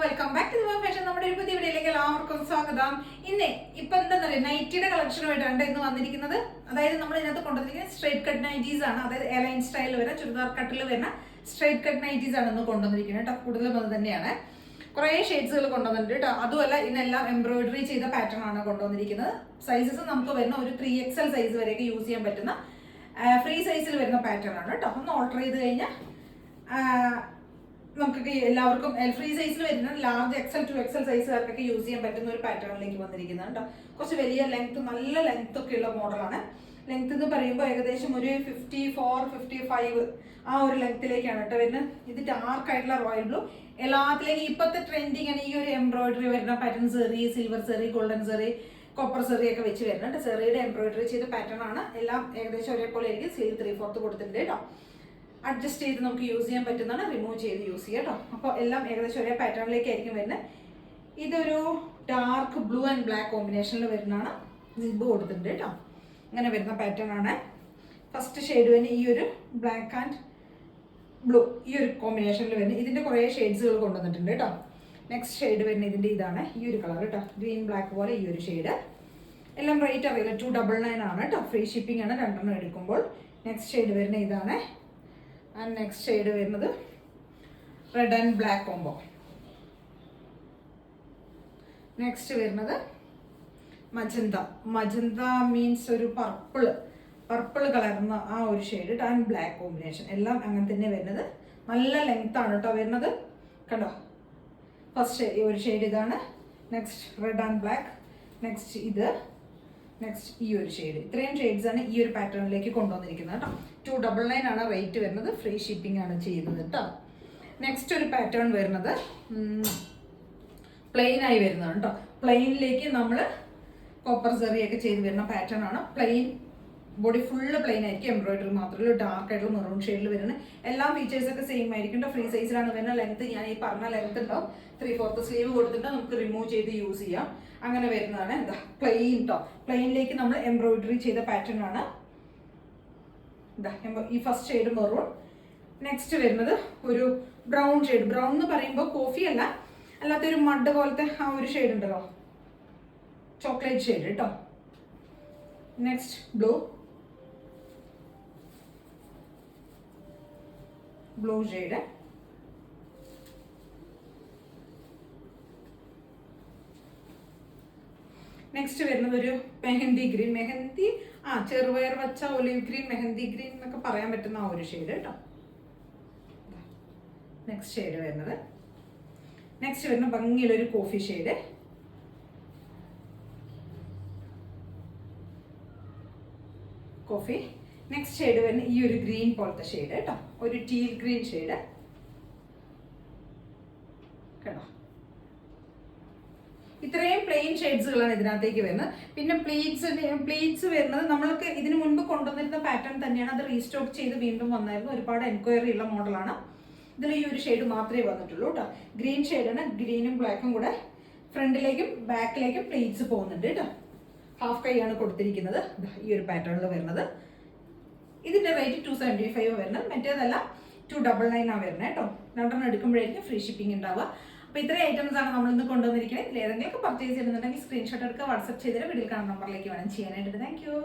Welcome back to fashion. നമ്മുടെ ഒരു പുതിയ വീഡിയോയിലേക്ക് എല്ലാവർക്കും സ്വാഗതം. ഇന്ന് ഇപ്പൊ എന്താ പറയുക, നൈറ്റിയുടെ കളക്ഷനുമായിട്ടാണ് ഇന്ന് വന്നിരിക്കുന്നത്. അതായത് നമ്മൾ ഇതിനകത്ത് കൊണ്ടുവന്നിരിക്കുന്നത് സ്ട്രൈറ്റ് കട്ട് നൈറ്റീസ് ആണ്. അതായത് എയർലൈൻ സ്റ്റൈലിൽ വരുന്ന ചുരിദാർ കട്ടിൽ വരുന്ന സ്ട്രൈറ്റ് കട്ട് നൈറ്റീസ് ആണ് ഇന്ന് കൊണ്ടുവന്നിരിക്കുന്നത് കേട്ടോ. കൂടുതലും അത് തന്നെയാണ്. കുറേ ഷെയ്ഡ്സുകൾ കൊണ്ടുവന്നിട്ടുണ്ട് കേട്ടോ. അതുമല്ല ഇന്നെല്ലാം എംബ്രോയിഡറി ചെയ്ത പാറ്റേൺ ആണ് കൊണ്ടുവന്നിരിക്കുന്നത്. സൈസസ് നമുക്ക് വരുന്ന ഒരു 3XL സൈസ് വരെയൊക്കെ യൂസ് ചെയ്യാൻ പറ്റുന്ന ഫ്രീ സൈസിൽ വരുന്ന പാറ്റേൺ ആണ് കേട്ടോ. ഒന്ന് ഓർഡർ ചെയ്ത് കഴിഞ്ഞാൽ നമുക്കൊക്കെ എല്ലാവർക്കും ഫ്രീ സൈസിൽ വരുന്ന ലാർജ് XL 2XL സൈസുകാർക്കൊക്കെ യൂസ് ചെയ്യാൻ പറ്റുന്ന ഒരു പാറ്റേണിലേക്ക് വന്നിരിക്കുന്നത് കേട്ടോ. കുറച്ച് വലിയ ലെങ്ത്, നല്ല ലെങ്ത് ഒക്കെ ഉള്ള മോഡലാണ്. ലെങ്ത് എന്ന് പറയുമ്പോൾ ഏകദേശം ഒരു 54-55 ആ ഒരു ലെങ്ത്തിലേക്കാണ് കേട്ടോ വരുന്നത്. ഇത് ഡാർക്ക് ആയിട്ടുള്ള റോയൽ ബ്ലൂ. എല്ലാത്തിലേക്കും ഇപ്പോഴത്തെ ട്രെൻഡിങ് ആണ് ഈ ഒരു എംബ്രോയിഡറി വരുന്ന പാറ്റേൺ. സെറി, സിൽവർ സെറി, ഗോൾഡൻ സെറി, കോപ്പർ സെറി ഒക്കെ വെച്ച് വരുന്നുണ്ട്. സെറിയുടെ എംബ്രോയിഡറി ചെയ്ത പാറ്റേൺ ആണ്. എല്ലാം ഏകദേശം ഒരേപോലെ ആയിരിക്കും. സ്ലീവ് 3/4 കൊടുത്തിട്ടുണ്ട് കേട്ടോ. അഡ്ജസ്റ്റ് ചെയ്ത് നമുക്ക് യൂസ് ചെയ്യാൻ പറ്റുന്നതാണ്, റിമൂവ് ചെയ്ത് യൂസ് ചെയ്യാം കേട്ടോ. അപ്പോൾ എല്ലാം ഏകദേശം ഒരേ പാറ്റേണിലേക്കായിരിക്കും വരുന്നത്. ഇതൊരു ഡാർക്ക് ബ്ലൂ ആൻഡ് ബ്ലാക്ക് കോമ്പിനേഷനിൽ വരുന്നതാണ്. സിബ് കൊടുത്തിട്ടുണ്ട് കേട്ടോ. അങ്ങനെ വരുന്ന പാറ്റേൺ ആണ്. ഫസ്റ്റ് ഷെയ്ഡ് തന്നെ ഈ ഒരു ബ്ലാക്ക് ആൻഡ് ബ്ലൂ ഈ ഒരു കോമ്പിനേഷനിൽ വരുന്നത്. ഇതിൻ്റെ കുറേ ഷെയ്ഡ്സുകൾ കൊണ്ടുവന്നിട്ടുണ്ട് കേട്ടോ. നെക്സ്റ്റ് ഷെയ്ഡ് വരുന്നത് ഇതിൻ്റെ ഇതാണ്, ഈ ഒരു കളർ കേട്ടോ. ഗ്രീൻ ബ്ലാക്ക് പോലെ ഈ ഒരു ഷെയ്ഡ്. എല്ലാം റേറ്റ് അറിയില്ല, 299 ആണ് കേട്ടോ. ഫ്രീ ഷിപ്പിംഗ് ആണ് രണ്ടെണ്ണം എടുക്കുമ്പോൾ. നെക്സ്റ്റ് ഷെയ്ഡ് വരുന്നത് ഇതാണ്. ആൻഡ് നെക്സ്റ്റ് ഷെയ്ഡ് വരുന്നത് red and black combo. Next വരുന്നത് മജന്ത. മജന്ത മീൻസ് ഒരു പർപ്പിൾ കളർന്ന ആ ഒരു ഷെയ്ഡ് ആൻഡ് ബ്ലാക്ക് കോമ്പിനേഷൻ. എല്ലാം അങ്ങനെ തന്നെ വരുന്നത്. നല്ല ലെങ്ത് ആണ് കേട്ടോ വരുന്നത്. കണ്ടോ, ഫസ്റ്റ് ഒരു ഷെയ്ഡ് ഇതാണ്. Next red and black. Next ഇത്. നെക്സ്റ്റ് ഈ ഒരു ഷെയ്ഡ്. ഇത്രയും ഷെയ്ഡ്സ് ആണ് ഈ ഒരു പാറ്റേണിലേക്ക് കൊണ്ടുവന്നിരിക്കുന്നത് കേട്ടോ. 299 ആണ് റേറ്റ് വരുന്നത്. ഫ്രീ ഷിപ്പിംഗ് ആണ് ചെയ്യുന്നത് കേട്ടോ. നെക്സ്റ്റ് ഒരു പാറ്റേൺ വരുന്നത് പ്ലെയിൻ ആയി വരുന്നതാണ് കേട്ടോ. പ്ലെയിനിലേക്ക് നമ്മൾ കോപ്പർ സെറിയൊക്കെ ചെയ്ത് വരുന്ന പാറ്റേൺ ആണ്. പ്ലെയിൻ ബോഡി ഫുള്ള് പ്ലെയിൻ ആയിരിക്കും. എംബ്രോയിഡറി മാത്രമല്ല, ഡാർക്ക് ആയിട്ടുള്ള മെറൂൺ ഷെയ്ഡിൽ വരുന്നത്. എല്ലാ ഫീച്ചേഴ്സ് ഒക്കെ സെയിം ആയിരിക്കും കേട്ടോ. ഫ്രീ സൈസിലാണ് വരുന്ന. ലെങ്ത് ഞാൻ ഈ പറഞ്ഞ ലെങ്ത് ഉണ്ടാവും. 3/4 സ്ലീവ് കൊടുത്തിട്ട് നമുക്ക് റിമൂവ് ചെയ്ത് യൂസ് ചെയ്യാം. അങ്ങനെ വരുന്നതാണ്. എന്താ പ്ലെയിൻ കേട്ടോ. പ്ലെയിനിലേക്ക് നമ്മൾ എംബ്രോയിഡറി ചെയ്ത പാറ്റേൺ ആണ്. ഇതാ ഈ ഫസ്റ്റ് ഷെയ്ഡ് മെറൂൺ. നെക്സ്റ്റ് വരുന്നത് ഒരു ബ്രൗൺ ഷെയ്ഡ്. ബ്രൗൺ എന്ന് പറയുമ്പോൾ കോഫി അല്ല, അല്ലാത്തൊരു മഡ് പോലത്തെ ആ ഒരു ഷെയ്ഡ് ഉണ്ടല്ലോ, ചോക്ലേറ്റ് ഷെയ്ഡ് കേട്ടോ. Next blue shade. നെക്സ്റ്റ് വരുന്നത് ഒരു മെഹന്തി ഗ്രീൻ. ചെറുപയർ വച്ച ഒലിവ് ഗ്രീൻ, മെഹന്തി ഗ്രീൻ എന്നൊക്കെ പറയാൻ പറ്റുന്ന ആ ഒരു ഷെയ്ഡ് കേട്ടോ. നെക്സ്റ്റ് ഷെയ്ഡ് വരുന്നത്. നെക്സ്റ്റ് വരുന്ന ഭംഗിയുള്ളൊരു coffee shade. Coffee. Next shade വരുന്ന ഈ ഒരു ഗ്രീൻ പോലത്തെ ഷെയ്ഡ് കേട്ടോ. ഒരു ടീൽ ഗ്രീൻ ഷെയ്ഡ് കേട്ടോ. ഇത്രയും പ്ലെയിൻ ഷെയ്ഡ്സുകളാണ് ഇതിനകത്തേക്ക് വരുന്നത്. പിന്നെ പ്ലീറ്റ്സ് വരുന്നത് നമ്മൾക്ക് ഇതിന് മുൻപ് കൊണ്ടുവന്നിരുന്ന പാറ്റേൺ തന്നെയാണ്. അത് റീസ്റ്റോക്ക് ചെയ്ത് വീണ്ടും വന്നായിരുന്നു. ഒരുപാട് എൻക്വയറി ഉള്ള മോഡലാണ്. ഇതിൽ ഈ ഒരു ഷെയ്ഡ് മാത്രമേ വന്നിട്ടുള്ളൂ കേട്ടോ. ഗ്രീൻ ഷെയ്ഡാണ്. ഗ്രീനും ബ്ലാക്കും കൂടെ ഫ്രണ്ടിലേക്കും ബാക്കിലേക്കും പ്ലീറ്റ്സ് പോകുന്നുണ്ട് കേട്ടോ. ഹാഫ് കൈയാണ് കൊടുത്തിരിക്കുന്നത്. ഈ ഒരു പാറ്റേണിൽ വരുന്നത്. ഇതിന്റെ റേറ്റ് 275 വരുന്നത്. മറ്റേതല്ല 299 ആണ് വരുന്നത് കേട്ടോ. രണ്ടെണ്ണം എടുക്കുമ്പോഴായിരിക്കും ഫ്രീ ഷിപ്പിംഗ് ഉണ്ടാവുക. അപ്പോൾ ഇത്രയും ഐറ്റംസ് ആണ് നമ്മൾ ഇന്ന് കൊണ്ടുവന്നിരിക്കുന്നത്. ഇതിൽ ഏതെങ്കിലും പർച്ചേസ് ചെയ്യുന്നുണ്ടെങ്കിൽ സ്ക്രീൻഷോട്ട് എടുക്കുക, വാട്സ്ആപ്പ് ചെയ്തിട്ട് വീഡിയോയിൽ കാണുന്ന നമ്പറിലേക്ക് വേണം ചെയ്യാനായിട്ട്. Thank you.